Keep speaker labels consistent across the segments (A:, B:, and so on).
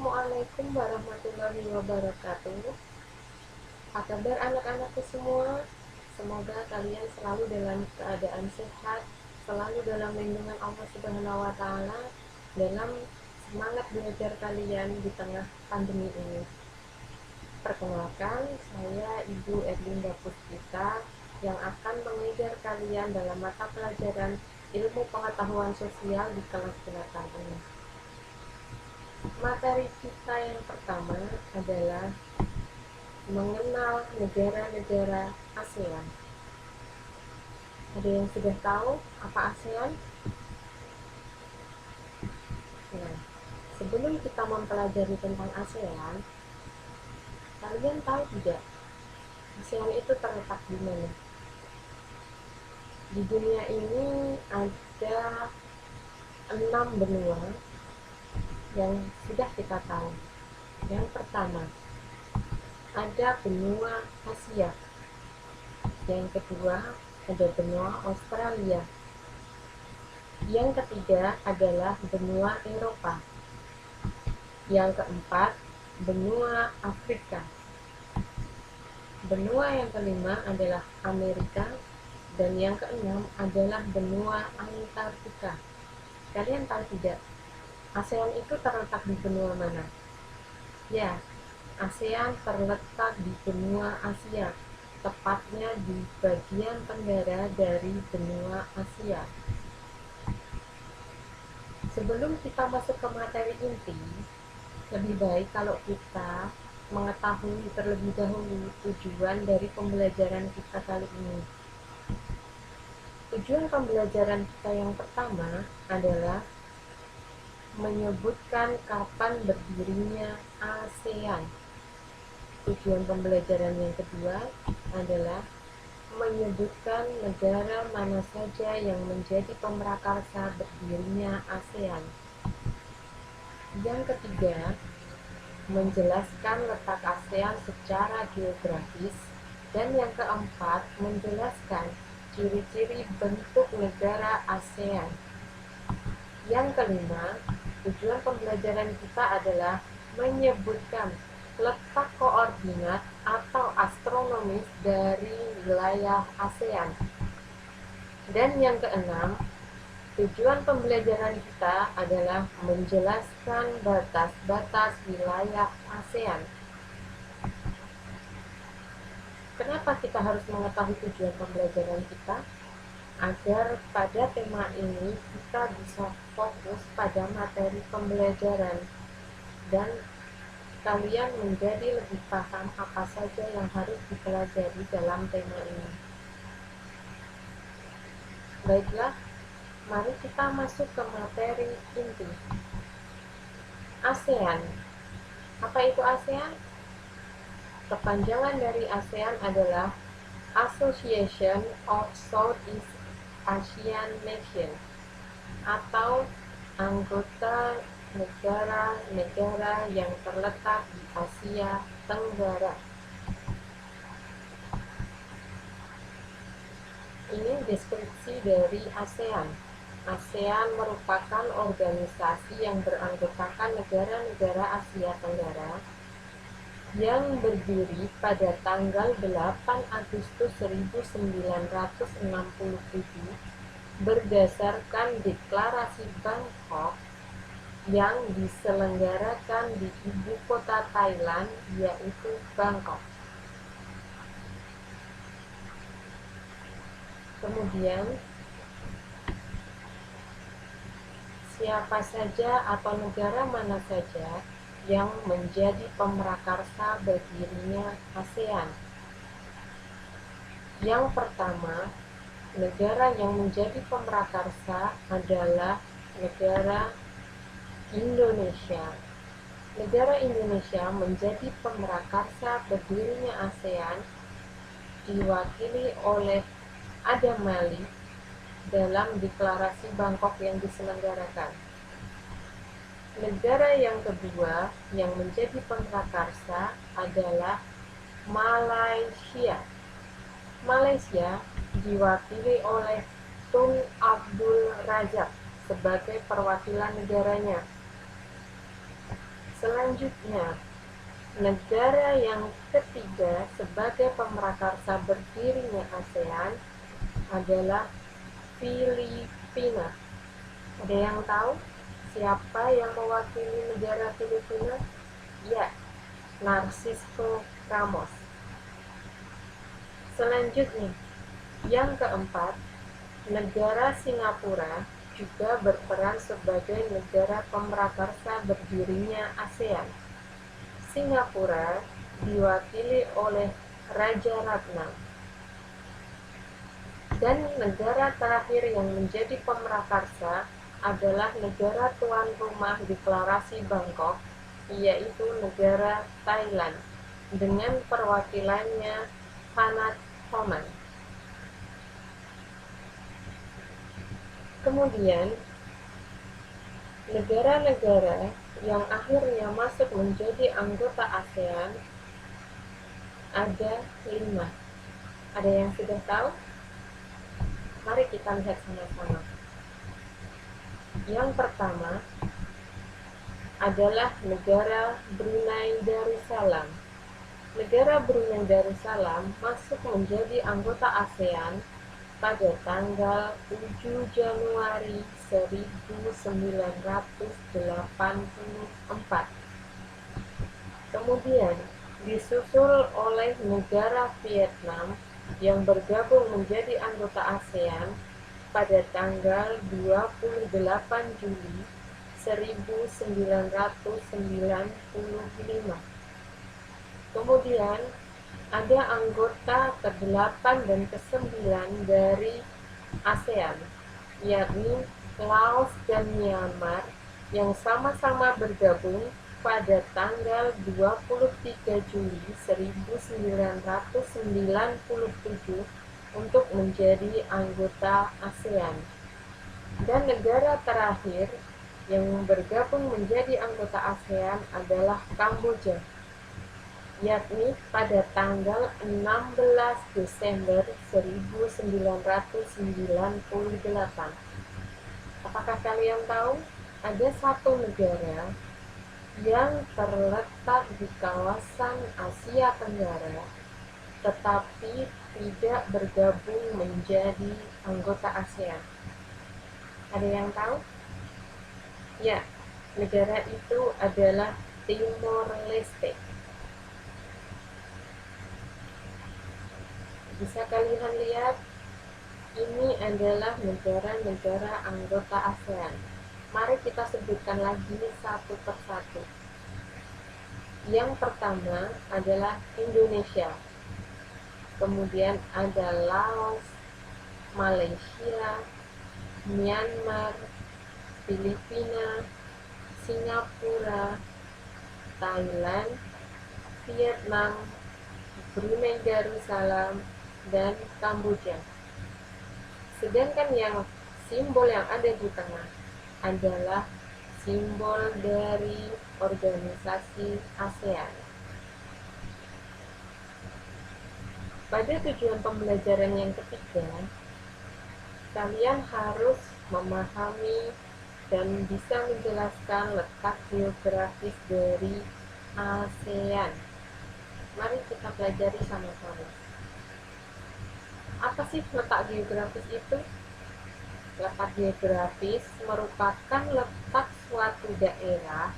A: Assalamualaikum warahmatullahi wabarakatuh. Apa kabar anak-anakku semua? Semoga kalian selalu dalam keadaan sehat, selalu dalam lindungan Allah Subhanahu wa taala, dalam semangat belajar kalian di tengah pandemi ini. Perkenalkan, saya Ibu Erlinda Puspita yang akan mengajar kalian dalam mata pelajaran Ilmu Pengetahuan Sosial di kelas 8 ini. Materi kita yang pertama adalah mengenal negara-negara ASEAN. Ada yang sudah tahu apa ASEAN? Nah, sebelum kita mempelajari tentang ASEAN, kalian tahu tidak ASEAN itu terletak di mana? Di dunia ini ada 6 benua yang sudah kita tahu. Yang pertama, ada benua Asia. Yang kedua, ada benua Australia. Yang ketiga adalah benua Eropa. Yang keempat, benua Afrika. Benua yang kelima adalah Amerika. Dan yang keenam adalah benua Antartika. Kalian tahu tidak, ASEAN itu terletak di benua mana? Ya, ASEAN terletak di benua Asia, tepatnya di bagian tenggara dari benua Asia. Sebelum kita masuk ke materi inti, lebih baik kalau kita mengetahui terlebih dahulu tujuan dari pembelajaran kita kali ini. Tujuan pembelajaran kita yang pertama adalah menyebutkan kapan berdirinya ASEAN. Tujuan pembelajaran yang kedua adalah menyebutkan negara mana saja yang menjadi pemrakarsa berdirinya ASEAN. Yang ketiga, menjelaskan letak ASEAN secara geografis. Dan yang keempat, menjelaskan ciri-ciri bentuk negara ASEAN. Yang kelima, tujuan pembelajaran kita adalah menyebutkan letak koordinat atau astronomis dari wilayah ASEAN. Dan yang keenam, tujuan pembelajaran kita adalah menjelaskan batas-batas wilayah ASEAN. Kenapa kita harus mengetahui tujuan pembelajaran kita? Agar pada tema ini kita bisa fokus pada materi pembelajaran dan kalian menjadi lebih paham apa saja yang harus dipelajari dalam tema ini. Baiklah, mari kita masuk ke materi inti. ASEAN. Apa itu ASEAN? Kepanjangan dari ASEAN adalah Association of Southeast Asian Nations, atau anggota negara-negara yang terletak di Asia Tenggara. Ini deskripsi dari ASEAN. ASEAN merupakan organisasi yang beranggotakan negara-negara Asia Tenggara yang berdiri pada tanggal 8 Agustus 1967 berdasarkan Deklarasi Bangkok yang diselenggarakan di ibu kota Thailand, yaitu Bangkok. Kemudian, siapa saja atau negara mana saja yang menjadi pemrakarsa berdirinya ASEAN? Yang pertama, negara yang menjadi pemrakarsa adalah negara Indonesia. Negara Indonesia menjadi pemrakarsa berdirinya ASEAN diwakili oleh Adam Malik dalam Deklarasi Bangkok yang diselenggarakan. Negara yang kedua yang menjadi pemrakarsa adalah Malaysia. Malaysia diwakili oleh Tun Abdul Razak sebagai perwakilan negaranya. Selanjutnya, negara yang ketiga sebagai pemrakarsa berdirinya ASEAN adalah Filipina. Ada yang tahu siapa yang mewakili negara Filipina? Ya, Narcisco Ramos. Selanjutnya, yang keempat, negara Singapura juga berperan sebagai negara pemrakarsa berdirinya ASEAN. Singapura diwakili oleh Raja Ratna. Dan negara terakhir yang menjadi pemrakarsa adalah negara tuan rumah deklarasi Bangkok, yaitu negara Thailand, dengan perwakilannya Phanat Homan. Kemudian, negara-negara yang akhirnya masuk menjadi anggota ASEAN ada 5. Ada yang sudah tahu? Mari kita lihat sama-sama. Yang pertama adalah negara Brunei Darussalam. Negara Brunei Darussalam masuk menjadi anggota ASEAN pada tanggal 7 Januari 1984. Kemudian disusul oleh negara Vietnam yang bergabung menjadi anggota ASEAN pada tanggal 28 Juli 1995. Kemudian ada anggota ke-8 dan ke-9 dari ASEAN, yakni Laos dan Myanmar, yang sama-sama bergabung pada tanggal 23 Juli 1997 untuk menjadi anggota ASEAN. Dan negara terakhir yang bergabung menjadi anggota ASEAN adalah Kamboja, yakni pada tanggal 16 Desember 1998. Apakah kalian tahu ada satu negara yang terletak di kawasan Asia Tenggara tetapi tidak bergabung menjadi anggota ASEAN? Ada yang tahu? Ya, negara itu adalah Timor Leste. Bisa kalian lihat, ini adalah negara-negara anggota ASEAN. Mari kita sebutkan lagi satu persatu. Yang pertama adalah Indonesia. Kemudian ada Laos, Malaysia, Myanmar, Filipina, Singapura, Thailand, Vietnam, Brunei Darussalam, dan Kamboja. Sedangkan yang simbol yang ada di tengah adalah simbol dari organisasi ASEAN. Pada tujuan pembelajaran yang ketiga, kalian harus memahami dan bisa menjelaskan letak geografis dari ASEAN. Mari kita pelajari sama-sama. Apa sih letak geografis itu? Letak geografis merupakan letak suatu daerah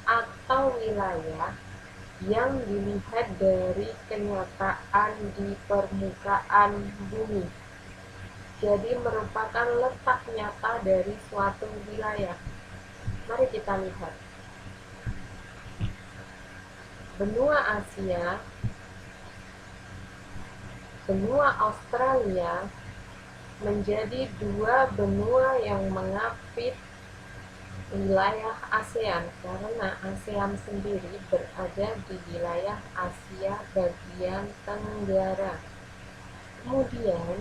A: atau wilayah yang dilihat dari kenyataan di permukaan bumi. Jadi merupakan letak nyata dari suatu wilayah. Mari kita lihat. Benua Asia, benua Australia menjadi dua benua yang mengapit wilayah ASEAN karena ASEAN sendiri berada di wilayah Asia bagian Tenggara. Kemudian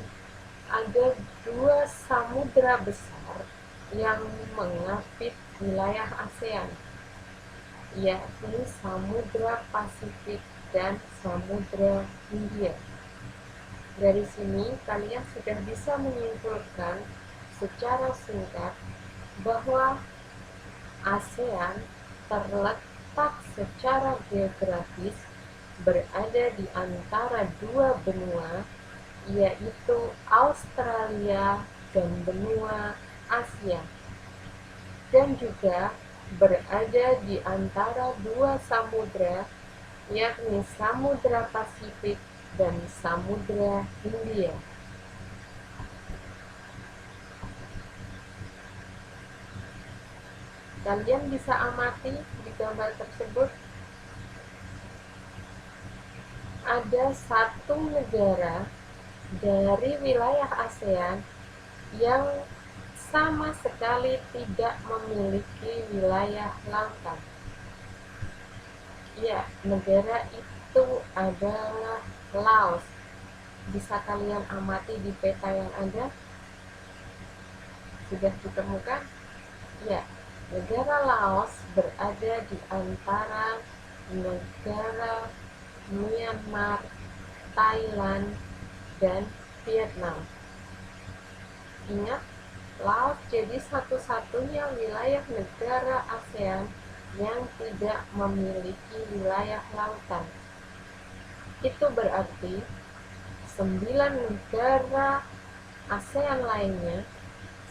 A: ada dua samudra besar yang mengapit wilayah ASEAN, yakni Samudra Pasifik dan Samudra Hindia. Dari sini kalian sudah bisa menyimpulkan secara singkat bahwa ASEAN terletak secara geografis berada di antara dua benua, yaitu Australia dan benua Asia, dan juga berada di antara dua samudra, yakni Samudra Pasifik dan Samudra Hindia. Kalian bisa amati di gambar tersebut, ada satu negara dari wilayah ASEAN yang sama sekali tidak memiliki wilayah lautan. Ya, negara itu adalah Laos. Bisa kalian amati di peta yang ada? Sudah ditemukan? Ya, negara Laos berada di antara negara Myanmar, Thailand, dan Vietnam. Ingat, Laos jadi satu-satunya wilayah negara ASEAN yang tidak memiliki wilayah lautan. Itu berarti 9 negara ASEAN lainnya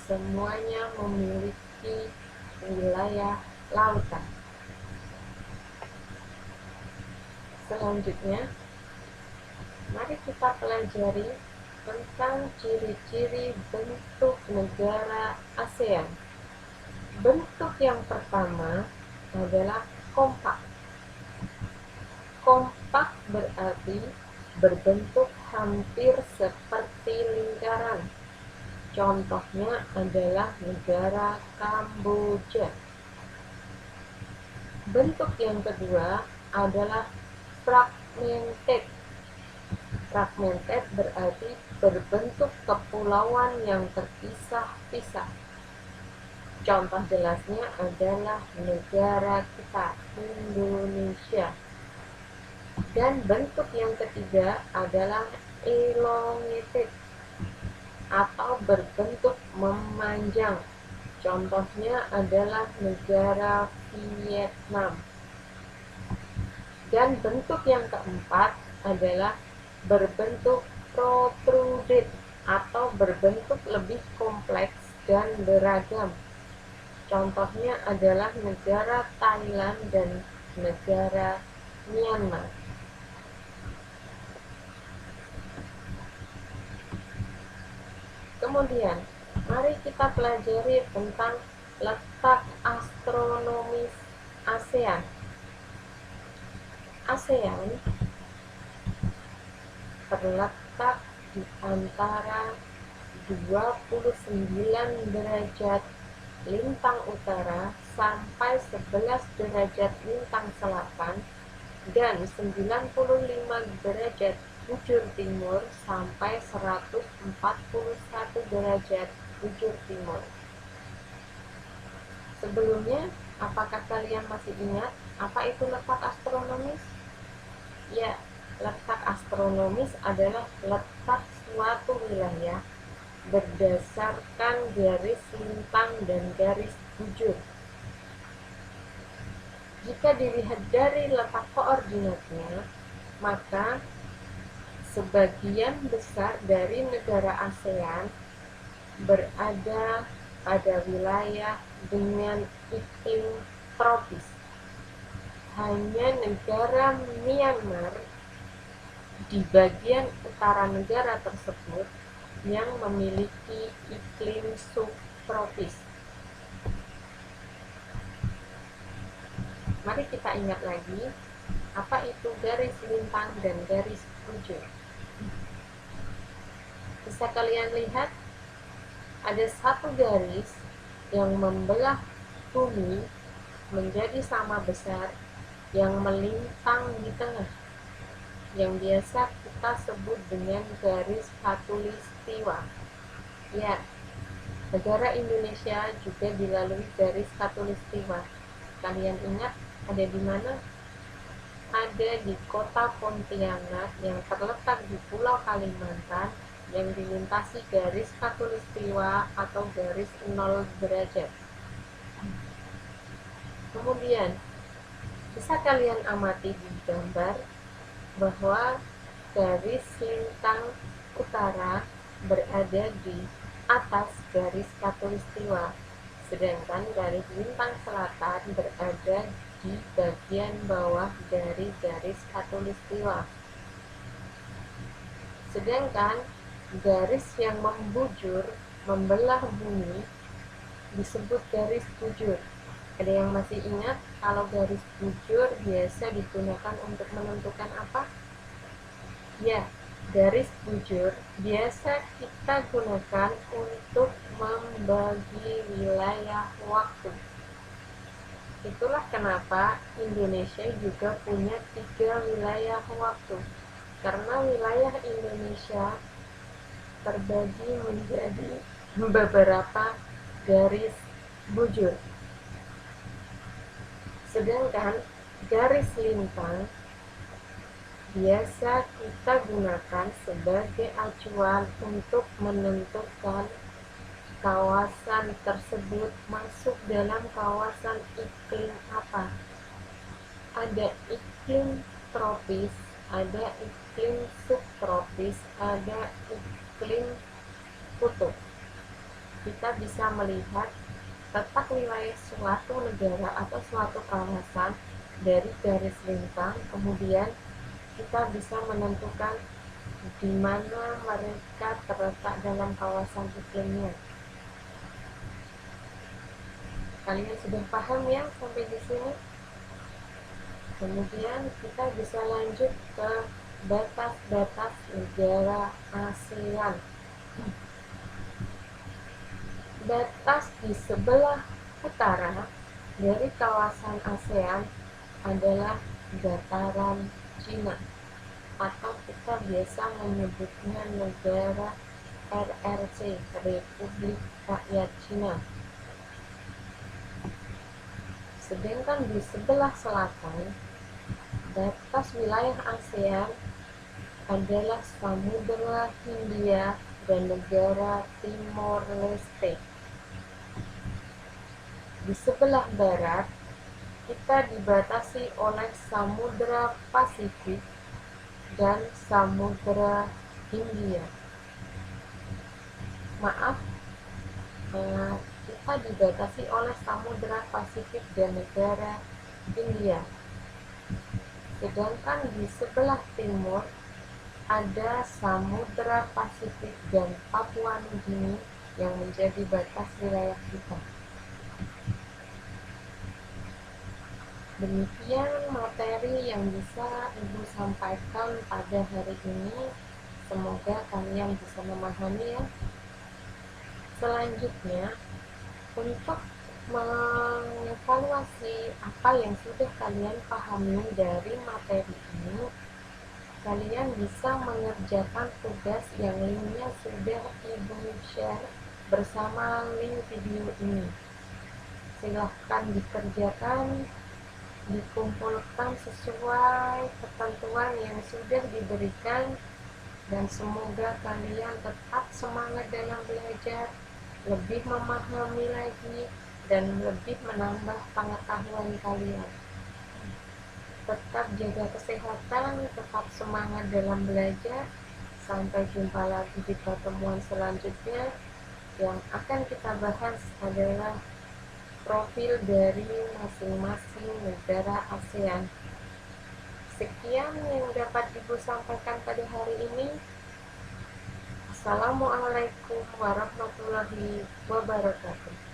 A: semuanya memiliki wilayah lautan. Selanjutnya, mari kita pelajari tentang ciri-ciri bentuk negara ASEAN. Bentuk yang pertama adalah kompak. Kompak berarti berbentuk hampir seperti lingkaran. Contohnya adalah negara Kamboja. Bentuk yang kedua adalah fragmented. Fragmented berarti berbentuk kepulauan yang terpisah-pisah. Contoh jelasnya adalah negara kita, Indonesia. Dan bentuk yang ketiga adalah elongated atau berbentuk memanjang. Contohnya adalah negara Vietnam. Dan bentuk yang keempat adalah berbentuk protruded atau berbentuk lebih kompleks dan beragam. Contohnya adalah negara Thailand dan negara Myanmar. Kemudian, mari kita pelajari tentang letak astronomis ASEAN. ASEAN terletak di antara 29 derajat lintang utara sampai 11 derajat lintang selatan dan 95 derajat bujur timur sampai 141 derajat bujur timur. Sebelumnya, apakah kalian masih ingat apa itu letak astronomis? Ya, letak astronomis adalah letak suatu wilayah berdasarkan garis lintang dan garis bujur. Jika dilihat dari letak koordinatnya, maka sebagian besar dari negara ASEAN berada pada wilayah dengan iklim tropis. Hanya negara Myanmar di bagian utara negara tersebut yang memiliki iklim subtropis. Mari kita ingat lagi, apa itu garis lintang dan garis bujur. Bisa kalian lihat, ada satu garis yang membelah bumi menjadi sama besar yang melintang di tengah, yang biasa kita sebut dengan garis khatulistiwa. Ya, negara Indonesia juga dilalui garis khatulistiwa. Kalian ingat ada di mana? Ada di kota Pontianak yang terletak di Pulau Kalimantan yang dilintasi garis khatulistiwa atau garis 0 derajat. Kemudian, Bisa kalian amati di gambar bahwa garis lintang utara berada di atas garis khatulistiwa, sedangkan garis lintang selatan berada di bagian bawah dari garis khatulistiwa. Sedangkan garis yang membujur membelah bumi disebut garis bujur. Ada yang masih ingat kalau garis bujur biasa digunakan untuk menentukan apa? Ya, garis bujur biasa kita gunakan untuk membagi wilayah waktu. Itulah kenapa Indonesia juga punya 3 wilayah waktu. Karena wilayah Indonesia terbagi menjadi beberapa garis bujur. Sedangkan garis lintang biasa kita gunakan sebagai acuan untuk menentukan kawasan tersebut masuk dalam kawasan iklim apa. Ada iklim tropis, ada iklim subtropis, ada iklim kutub. Kita bisa melihat letak wilayah suatu negara atau suatu kawasan dari garis lintang, kemudian kita bisa menentukan di mana mereka terletak dalam kawasan iklimnya. Kalian sudah paham ya sampai di sini? Kemudian kita bisa lanjut ke batas-batas negara ASEAN. Batas di sebelah utara dari kawasan ASEAN adalah dataran Cina, atau kita biasa menyebutnya negara RRC, Republik Rakyat Cina. Sedangkan di sebelah selatan, batas wilayah ASEAN adalah Samudra Hindia dan negara Timor Leste. Di sebelah barat, kita dibatasi oleh Samudra Pasifik dan Samudra Hindia. Maaf, kita dibatasi oleh Samudra Pasifik dan negara Hindia. Sedangkan di sebelah timur ada Samudra Pasifik dan Papua Nugini yang menjadi batas wilayah kita. Demikian materi yang bisa Ibu sampaikan pada hari ini. Semoga kalian bisa memahami ya. Selanjutnya, untuk mengevaluasi apa yang sudah kalian pahami dari materi ini, kalian bisa mengerjakan tugas yang linknya sudah Ibu share bersama link video ini. Silahkan dikerjakan, dikumpulkan sesuai ketentuan yang sudah diberikan, dan semoga kalian tetap semangat dalam belajar, lebih memahami lagi, dan lebih menambah pengetahuan kalian. Tetap jaga kesehatan, tetap semangat dalam belajar. Sampai jumpa lagi di pertemuan selanjutnya. Yang akan kita bahas adalah profil dari masing-masing negara ASEAN. Sekian yang dapat Ibu sampaikan pada hari ini. Assalamualaikum warahmatullahi wabarakatuh.